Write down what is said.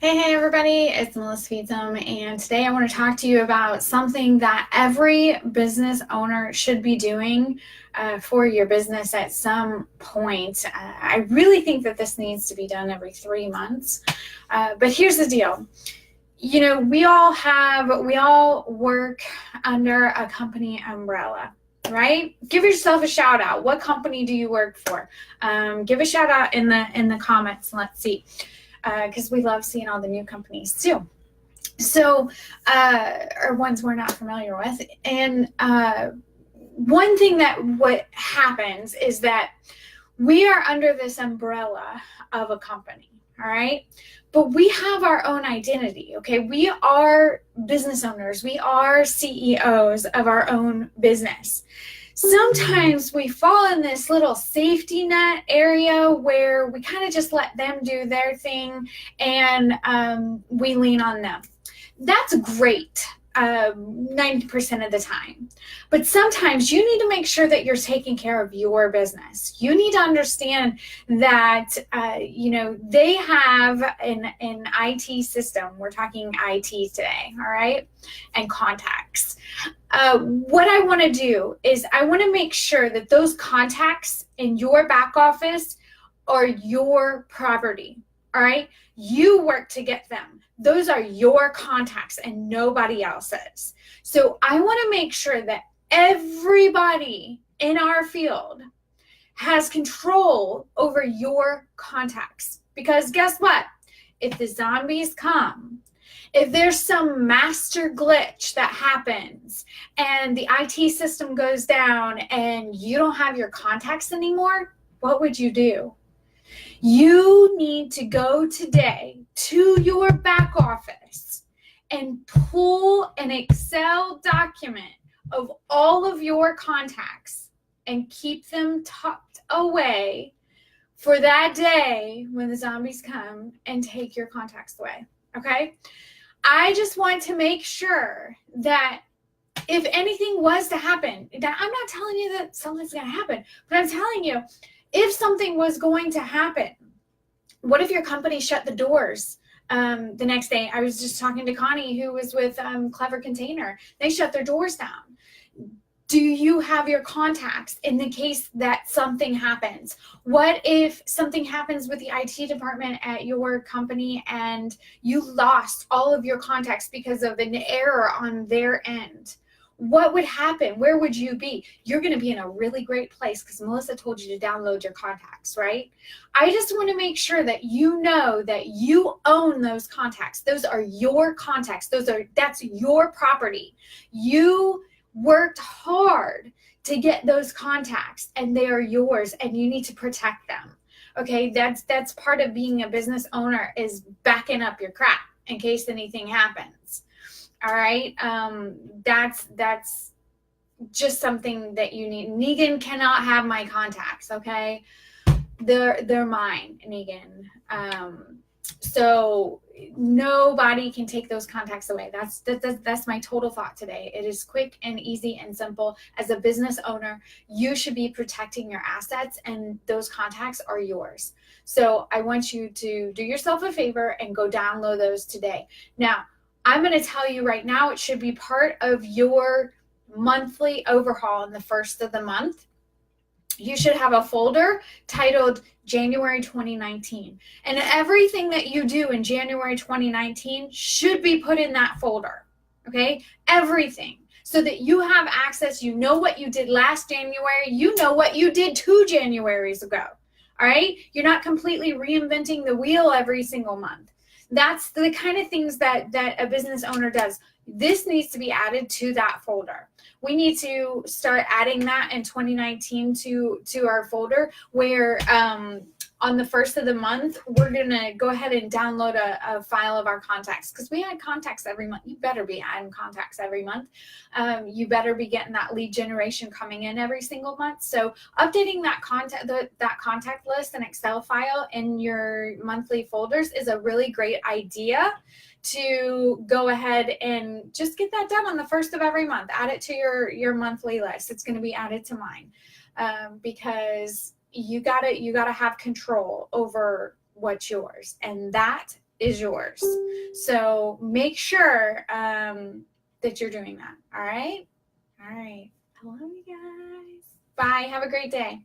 Hey everybody, it's Melissa Feetsum, and today I want to talk to you about something that every business owner should be doing for your business at some point. I really think that this needs to be done every 3 months, but here's the deal. You know, we all work under a company umbrella, right? Give yourself a shout out. What company do you work for? Give a shout out in the comments. Let's see, because we love seeing all the new companies too. So, or ones we're not familiar with. And one thing that what happens is that we are under this umbrella of a company, all right? But we have our own identity, okay? We are business owners, we are CEOs of our own business. Sometimes we fall in this little safety net area where we kind of just let them do their thing and we lean on them. That's great 90% of the time. But sometimes you need to make sure that you're taking care of your business. You need to understand that, they have an IT system. We're talking IT today, all right? And contacts. What I want to do is I want to make sure that those contacts in your back office are your property, all right? You work to get them. Those are your contacts and nobody else's. So I want to make sure that everybody in our field has control over your contacts. Because guess what? If the zombies come, if there's some master glitch that happens and the IT system goes down and you don't have your contacts anymore, what would you do? You need to go today to your back office and pull an Excel document of all of your contacts and keep them tucked away for that day when the zombies come and take your contacts away. Okay? I just want to make sure that if anything was to happen, I'm not telling you that something's going to happen, but I'm telling you, if something was going to happen, what if your company shut the doors the next day? I was just talking to Connie, who was with Clever Container. They shut their doors down. Do you have your contacts in the case that something happens? What if something happens with the IT department at your company and you lost all of your contacts because of an error on their end? What would happen? Where would you be? You're going to be in a really great place because Melissa told you to download your contacts, right? I just want to make sure that you know that you own those contacts. Those are your contacts. That's your property. You worked hard to get those contacts and they are yours and you need to protect them. Okay, that's part of being a business owner, is backing up your crap in case anything happens. All right, that's just something that you need. Negan cannot have my contacts. Okay, they're mine, Negan. So nobody can take those contacts away. That's my total thought today. It is quick and easy and simple. As a business owner, you should be protecting your assets and those contacts are yours. So I want you to do yourself a favor and go download those today. Now, I'm going to tell you right now, it should be part of your monthly overhaul in the first of the month. You should have a folder titled January 2019. And everything that you do in January 2019 should be put in that folder. Okay? Everything. So that you have access. You know what you did last January. You know what you did 2 Januaries ago. All right? You're not completely reinventing the wheel every single month. That's the kind of things that a business owner does. This needs to be added to that folder. We need to start adding that in 2019 to our folder where on the first of the month, we're going to go ahead and download a file of our contacts because we add contacts every month. You better be adding contacts every month. You better be getting that lead generation coming in every single month. So updating that contact list and Excel file in your monthly folders is a really great idea to go ahead and just get that done on the first of every month. Add it to your monthly list. It's going to be added to mine because you gotta have control over what's yours, and that is yours. So make sure that you're doing that. All right. I love you guys. Bye. Have a great day.